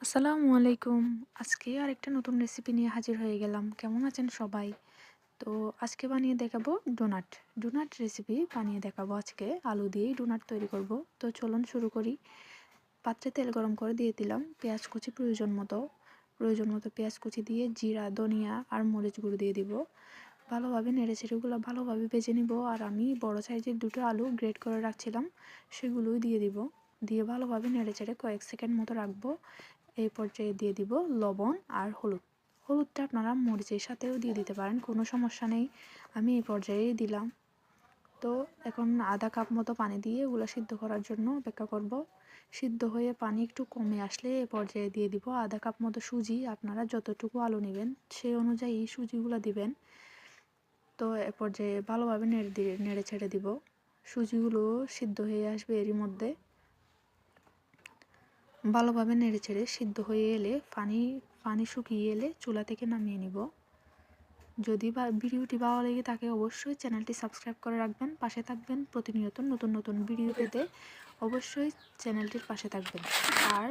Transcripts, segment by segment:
আসসালামু আলাইকুম। আজকে আরেকটা নতুন রেসিপি নিয়ে হাজির হয়ে গেলাম। কেমন আছেন সবাই? তো আজকে বানিয়ে দেখাবো ডোনাট। ডোনাট রেসিপি বানিয়ে দেখাবো আজকে। আলু দিয়েই ডোনাট তৈরি করব। তো চলুন শুরু করি। পাত্রে তেল গরম করে দিয়ে দিলাম পেঁয়াজ কুচি প্রয়োজন মতো পেঁয়াজ কুচি দিয়ে জিরা, ধনিয়া আর মরিচ গুঁড়ো দিয়ে দিব। ভালোভাবে নেড়েচেড়েগুলো ভালোভাবে ভেজে নিব। আর আমি বড় সাইজের দুটো আলু গ্রেট করে রাখছিলাম, সেগুলোই দিয়ে দিব। দিয়ে ভালোভাবে নেড়েচেড়ে কয়েক সেকেন্ড মতো রাখবো। এই পর্যায়ে দিয়ে দিব লবণ আর হলুদ। হলুদটা আপনারা মরিচের সাথেও দিয়ে দিতে পারেন, কোনো সমস্যা নেই। আমি এই পর্যায়ে দিলাম। তো এখন আধা কাপ মতো পানি দিয়ে এগুলো সিদ্ধ করার জন্য অপেক্ষা করব। সিদ্ধ হয়ে পানি একটু কমে আসলে এ পর্যায়ে দিয়ে দিব আধা কাপ মতো সুজি। আপনারা যতটুকু আলু নেবেন সেই অনুযায়ী সুজিগুলো দিবেন। তো এ পর্যায়ে ভালোভাবে নেড়ে ছেড়ে দিব। সুজিগুলো সিদ্ধ হয়ে আসবে এরই মধ্যে। ভালোভাবে নেড়েচেড়ে সিদ্ধ হয়ে এলে পানি শুকিয়ে এলে চুলা থেকে নামিয়ে নিব। যদি ভিডিওটি ভালো লেগে থাকে অবশ্যই চ্যানেলটি সাবস্ক্রাইব করে রাখবেন, পাশে থাকবেন। প্রতিনিয়ত নতুন নতুন ভিডিও পেতে অবশ্যই চ্যানেলটির পাশে থাকবেন। আর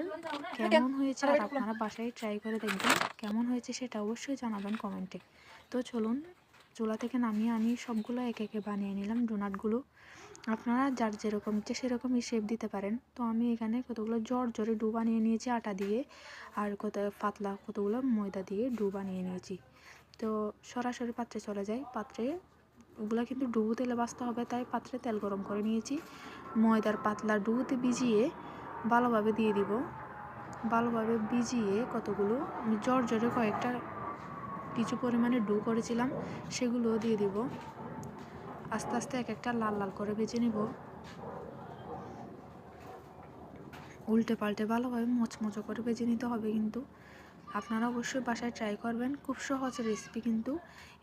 কেমন হয়েছে আর আপনারা বাসায় ট্রাই করে দেখবেন কেমন হয়েছে সেটা অবশ্যই জানাবেন কমেন্টে। তো চলুন, চুলা থেকে নামিয়ে আমি সবগুলো একে একে বানিয়ে নিলাম ডোনাটগুলো। আপনারা যার যেরকম ইচ্ছে সেরকমই শেপ দিতে পারেন। তো আমি এখানে কতগুলো জরে ডু বানিয়ে নিয়েছি আটা দিয়ে, আর পাতলা কতগুলো ময়দা দিয়ে ডু বানিয়ে নিয়েছি। তো সরাসরি পাত্রে চলে যাই। পাত্রে ওগুলো কিন্তু ডুবো তেলে ভাজতে হবে, তাই পাত্রে তেল গরম করে নিয়েছি। ময়দার পাতলা ডুতে ভিজিয়ে ভালোভাবে দিয়ে দিব। ভালোভাবে ভিজিয়ে কতগুলো জরে কয়েকটা কিছু পরিমাণে ডু করেছিলাম সেগুলোও দিয়ে দিব। আস্তে আস্তে এক একটা লাল লাল করে ভেজে নিব। উল্টে পাল্টে ভালোভাবে মচমচো করে ভেজে নিতে হবে। কিন্তু আপনারা অবশ্যই বাসায় ট্রাই করবেন, খুব সহজ রেসিপি। কিন্তু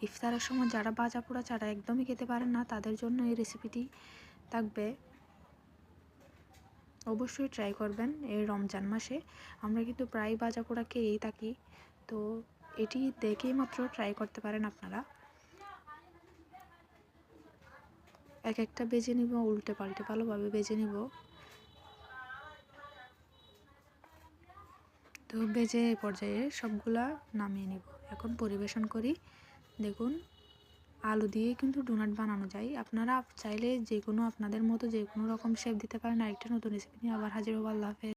ইফতারের সময় যারা ভাজা পোড়া ছাড়া একদমই খেতে পারেন না তাদের জন্য এই রেসিপিটি থাকবে। অবশ্যই ট্রাই করবেন। এই রমজান মাসে আমরা কিন্তু প্রায় ভাজা পোড়া খেয়েই থাকি, তো এটি দেখেই মাত্র ট্রাই করতে পারেন আপনারা। এক একটা ভেজে নিব, উল্টে পাল্টে ভালোভাবে ভেজে নিব। তো ভেজে এই পর্যায়ে সবগুলা নামিয়ে নিব। এখন পরিবেশন করি। দেখুন, আলু দিয়ে কিন্তু ডোনাট বানানো যায়। আপনারা চাইলে যে কোনো আপনাদের মতো যে কোনো রকম শেপ দিতে পারেন। আরেকটা নতুন রেসিপি নিয়ে আবার হাজির হবো। আল্লাহ হাফেজ।